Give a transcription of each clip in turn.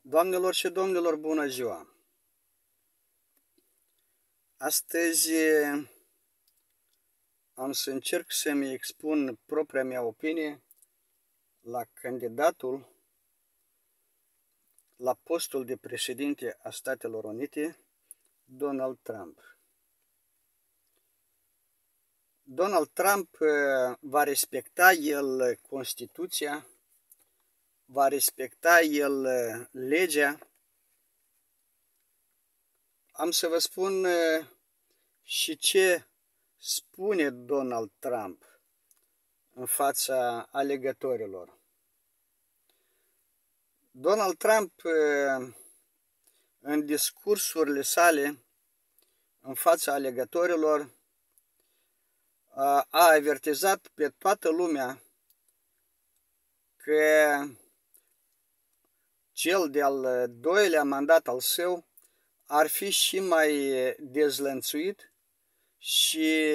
Doamnelor și domnilor, bună ziua! Astăzi am să încerc să-mi expun propria mea opinie la candidatul la postul de președinte a Statelor Unite, Donald Trump. Donald Trump va respecta el Constituția, va respecta el legea. Am să vă spun și ce spune Donald Trump în fața alegătorilor. Donald Trump, în discursurile sale în fața alegătorilor, a avertizat pe toată lumea că cel de-al doilea mandat al său ar fi și mai dezlănțuit și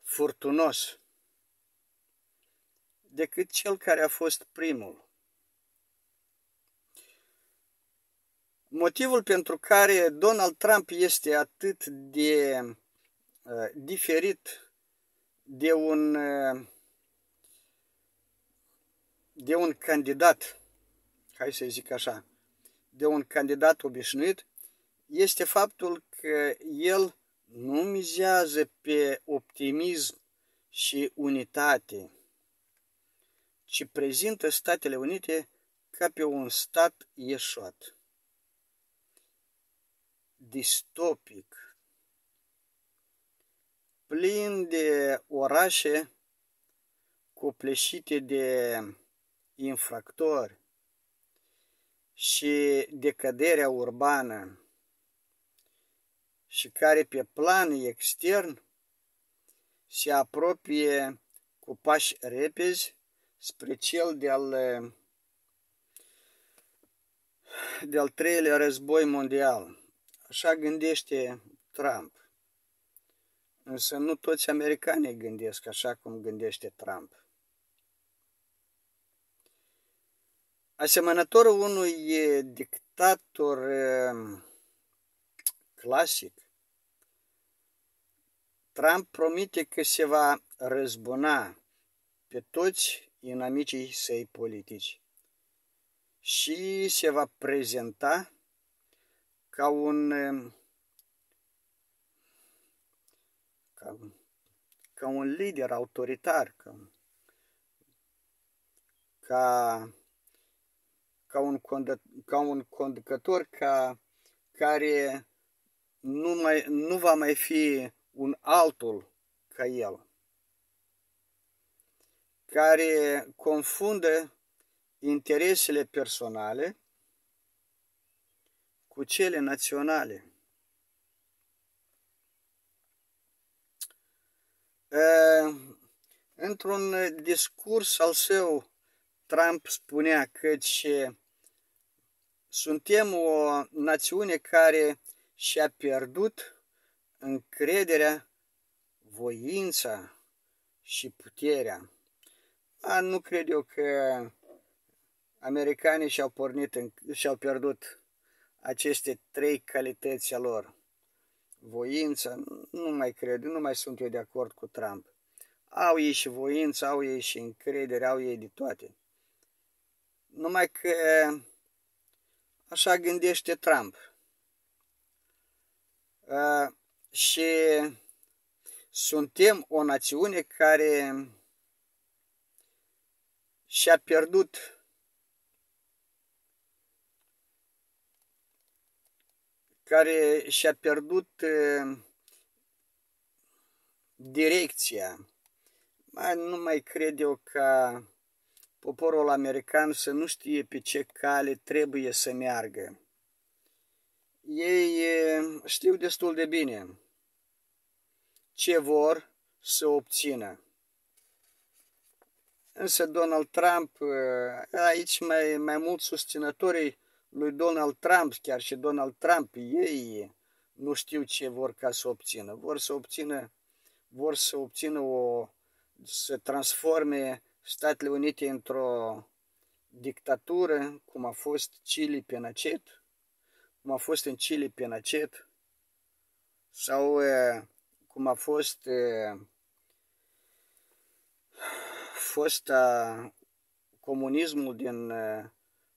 furtunos decât cel care a fost primul. Motivul pentru care Donald Trump este atât de diferit de un candidat, hai să zic așa, de un candidat obișnuit, este faptul că el nu mizează pe optimism și unitate, ci prezintă Statele Unite ca pe un stat ieșuat, distopic, plin de orașe copleșite de infractori și de căderea urbană, și care pe plan extern se apropie cu pași repezi spre cel de-al treilea război mondial. Așa gândește Trump. Însă nu toți americanii gândesc așa cum gândește Trump. Asemănător unui dictator clasic, Trump promite că se va răzbuna pe toți inamicii săi politici și se va prezenta ca un lider autoritar, ca un conducător care nu va mai fi un altul ca el, care confundă interesele personale cu cele naționale. Într-un discurs al său, Trump spunea că suntem o națiune care și-a pierdut încrederea, voința și puterea. Nu cred eu că americanii și-au pierdut aceste trei calități a lor. Voința, nu mai cred, nu mai sunt eu de acord cu Trump. Au ei și voință, au ei și încredere, au ei de toate. Numai că așa gândește Trump. Și suntem o națiune care și-a pierdut direcția. Nu mai cred eu ca poporul american să nu știe pe ce cale trebuie să meargă. Ei știu destul de bine ce vor să obțină. Însă Donald Trump, aici mai mulți susținătorii lui Donald Trump, chiar și Donald Trump, ei nu știu ce vor ca să obțină. Vor să obțină să transforme Statele Unite dictatură, cum a fost Chile Pinochet, cum a fost în Chile Pinochet, sau cum a fost fosta comunismul din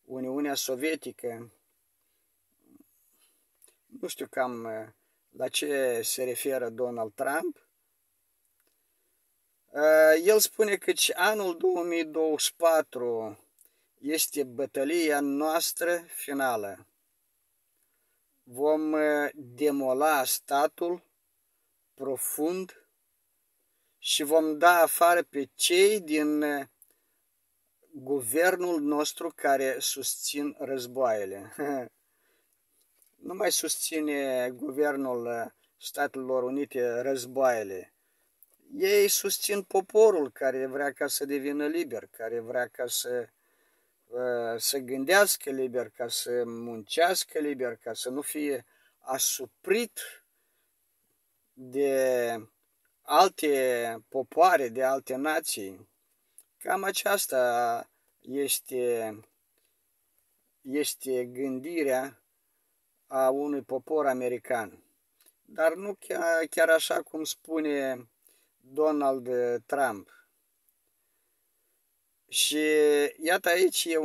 Uniunea Sovietică. Nu știu cam la ce se referă Donald Trump. El spune că anul 2024 este bătălia noastră finală. Vom demola statul profund și vom da afară pe cei din guvernul nostru care susțin războaiele. Nu mai susține guvernul Statelor Unite războaiele. Ei susțin poporul care vrea ca să devină liber, care vrea ca să gândească liber, ca să muncească liber, ca să nu fie asuprit de alte popoare, de alte nații. Cam aceasta este gândirea a unui popor american. Dar nu chiar așa cum spune Donald Trump. Și iată aici e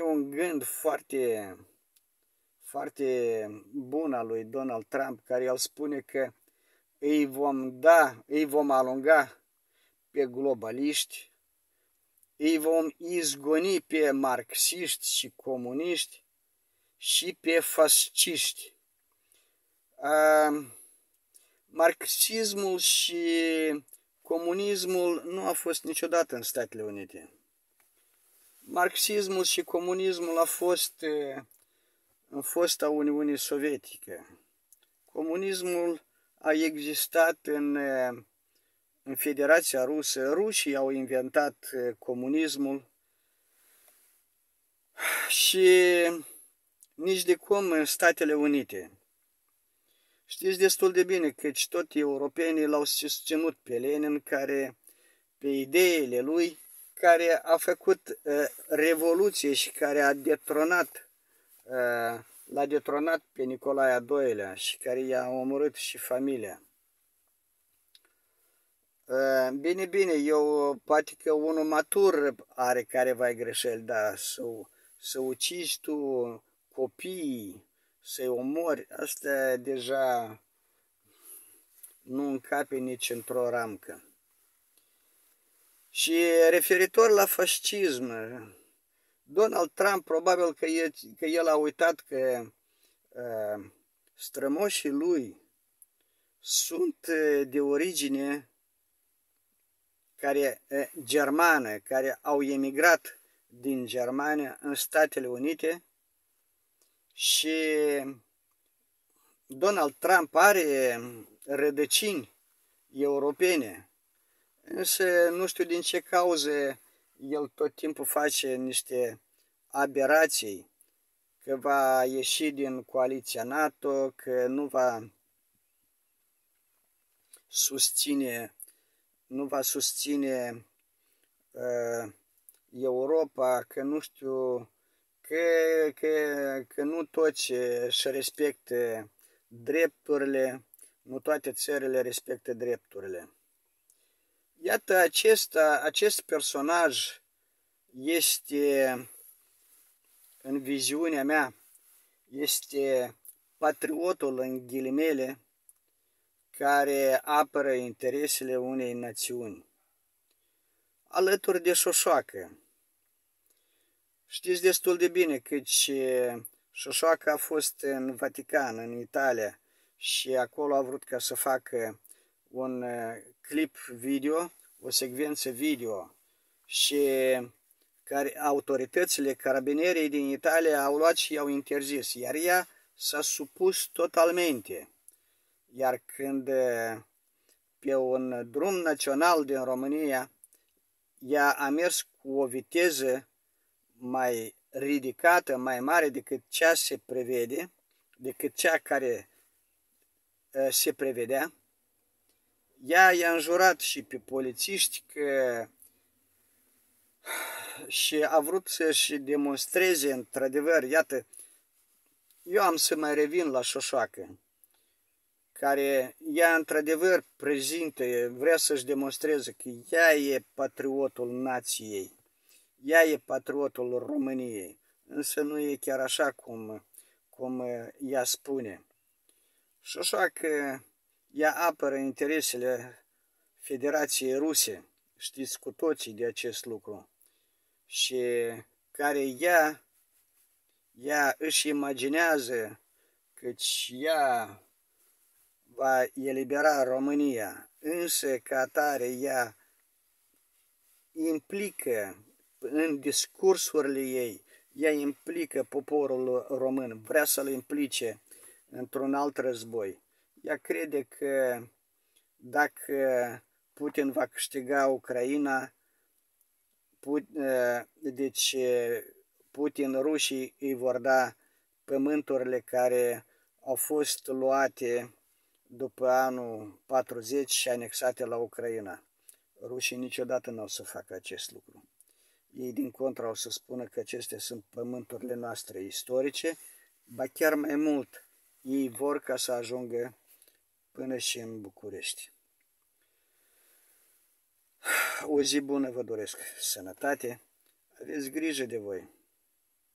un gând foarte, foarte bun al lui Donald Trump, care el spune că îi vom alunga pe globaliști, îi vom izgoni pe marxiști și comuniști și pe fasciști. Marxismul și comunismul nu a fost niciodată în Statele Unite. Marxismul și comunismul a fost în fosta Uniune Sovietică. Comunismul a existat în Federația Rusă. Rușii au inventat comunismul și nici de cum în Statele Unite. Știți destul de bine că toți europenii l-au susținut pe Lenin, pe ideile lui, care a făcut revoluție și care l-a detronat pe Nicolae al II-lea și care i-a omorât și familia. Bine, eu poate că unul matur are careva greșeli, dar să ucizi tu copiii, să-i omori, asta deja nu încape nici într-o ramcă. Și referitor la fascism, Donald Trump probabil că el a uitat că strămoșii lui sunt de origine germană, care au emigrat din Germania în Statele Unite și Donald Trump are rădăcini europene, însă nu știu din ce cauze el tot timpul face niște aberații, că va ieși din coaliția NATO, că nu va susține Europa, că nu știu, că nu toți își respectă drepturile, nu toate țările respectă drepturile. Iată, acest personaj este, în viziunea mea, este patriotul în ghilimele care apără interesele unei națiuni, alături de Șoșoacă. Știți destul de bine căci Șoșoacă a fost în Vatican, în Italia, și acolo a vrut ca să facă un clip video, o secvență video, și care autoritățile carabinerii din Italia au luat și i-au interzis, iar ea s-a supus totalmente. Iar când pe un drum național din România ea a mers cu o viteză mai ridicată, mai mare decât cea se prevede, decât cea care se prevedea, ea i-a înjurat și pe polițiști că și a vrut să-și demonstreze, într-adevăr, iată, eu am să mai revin la Șoșoacă, care ea într-adevăr prezintă, vrea să-și demonstreze că ea e patriotul nației, ea e patriotul României, însă nu e chiar așa cum ea spune. Șoșoacă, ea apără interesele Federației Ruse, știți cu toții de acest lucru, și care ea își imaginează căci ea va elibera România, însă ca atare ea implică în discursurile ei, ea implică poporul român, vrea să-l implice într-un alt război. Ea crede că dacă Putin va câștiga Ucraina, deci Putin, rușii îi vor da pământurile care au fost luate după anul 40 și anexate la Ucraina. Rușii niciodată nu o să facă acest lucru. Ei, din contră, o să spună că acestea sunt pământurile noastre istorice, ba chiar mai mult, ei vor ca să ajungă până și în București. O zi bună vă doresc, sănătate, aveți grijă de voi.